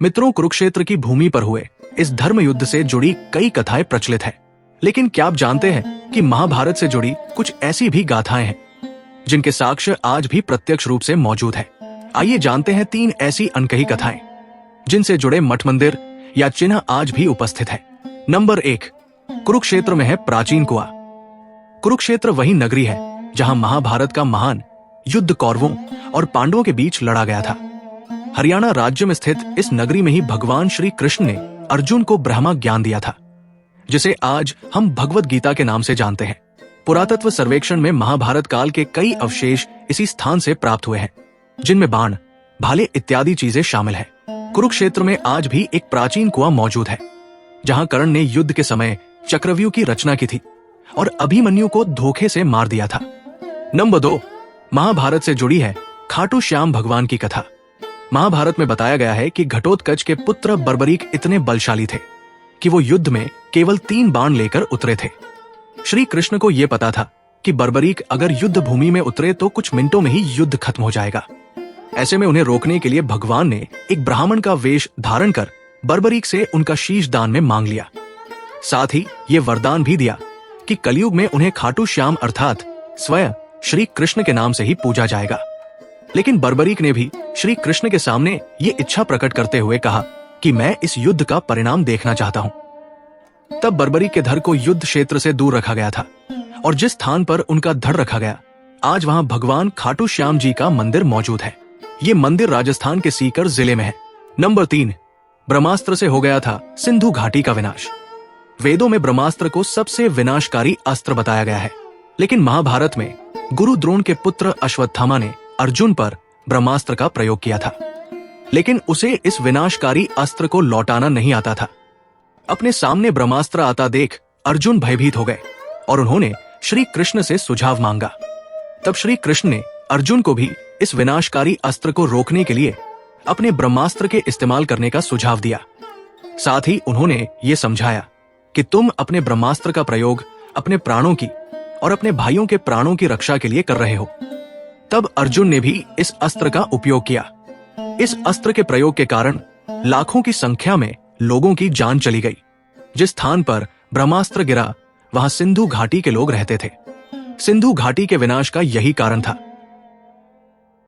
मित्रों, कुरुक्षेत्र की भूमि पर हुए इस धर्म युद्ध से जुड़ी कई कथाएं प्रचलित हैं। लेकिन क्या आप जानते हैं कि महाभारत से जुड़ी कुछ ऐसी भी गाथाएं हैं जिनके साक्ष्य आज भी प्रत्यक्ष रूप से मौजूद है। आइए जानते हैं 3 ऐसी अनकही कथाएं जिनसे जुड़े मठ मंदिर या चिन्ह आज भी उपस्थित है। नंबर 1, कुरुक्षेत्र में है प्राचीन कुआं। कुरुक्षेत्र वही नगरी है जहां महाभारत का महान युद्ध कौरवों और पांडवों के बीच लड़ा गया था। हरियाणा राज्य में स्थित इस नगरी में ही भगवान श्री कृष्ण ने अर्जुन को ब्रह्मा ज्ञान दिया था, जिसे आज हम भगवत गीता के नाम से जानते हैं। पुरातत्व सर्वेक्षण में महाभारत काल के कई अवशेष इसी स्थान से प्राप्त हुए हैं, जिनमें बाण, भाले इत्यादि चीजें शामिल हैं। कुरुक्षेत्र में आज भी एक प्राचीन कुआं मौजूद है, जहां कर्ण ने युद्ध के समय चक्रव्यूह की रचना की थी और अभिमन्यु को धोखे से मार दिया था। नंबर 2, महाभारत से जुड़ी है खाटू श्याम भगवान की कथा। महाभारत में बताया गया है कि घटोत्कच के पुत्र बर्बरीक इतने बलशाली थे कि वो युद्ध में केवल 3 बाण लेकर उतरे थे। श्री कृष्ण को यह पता था कि बर्बरीक अगर युद्ध भूमि में उतरे तो कुछ मिनटों में ही युद्ध खत्म हो जाएगा। ऐसे में उन्हें रोकने के लिए भगवान ने एक ब्राह्मण का वेश धारण कर बर्बरीक से उनका शीश दान में मांग लिया। साथ ही ये वरदान भी दिया कि कलयुग में उन्हें खाटू श्याम अर्थात स्वयं श्री कृष्ण के नाम से ही पूजा जाएगा। लेकिन बर्बरीक ने भी श्री कृष्ण के सामने ये इच्छा प्रकट करते हुए कहा कि मैं इस युद्ध का परिणाम देखना चाहता हूं। तब बर्बरीक के धड़ को युद्ध क्षेत्र से दूर रखा गया था और जिस स्थान पर उनका धड़ रखा गया, आज वहां भगवान खाटू श्याम जी का मंदिर मौजूद है। ये मंदिर राजस्थान के सीकर जिले में है। नंबर 3, ब्रह्मास्त्र से हो गया था सिंधु घाटी का विनाश। वेदों में ब्रह्मास्त्र को सबसे विनाशकारी अस्त्र बताया गया है, लेकिन महाभारत में गुरु द्रोण के पुत्र अश्वत्थामा ने अर्जुन पर ब्रह्मास्त्र का प्रयोग किया था, लेकिन उसे इस विनाशकारी अस्त्र को लौटाना नहीं आता था। अपने सामने ब्रह्मास्त्र आता देख अर्जुन भयभीत हो गए और उन्होंने श्री कृष्ण से सुझाव मांगा। तब श्री कृष्ण ने अर्जुन को भी इस विनाशकारी अस्त्र को रोकने के लिए अपने ब्रह्मास्त्र के इस्तेमाल करने का सुझाव दिया। साथ ही उन्होंने ये समझाया कि तुम अपने ब्रह्मास्त्र का प्रयोग अपने प्राणों की और अपने भाइयों के प्राणों की रक्षा के लिए कर रहे हो। तब अर्जुन ने भी इस अस्त्र का उपयोग किया। इस अस्त्र के प्रयोग के कारण लाखों की संख्या में लोगों की जान चली गई। जिस स्थान पर ब्रह्मास्त्र गिरा वहां सिंधु घाटी के लोग रहते थे। सिंधु घाटी के विनाश का यही कारण था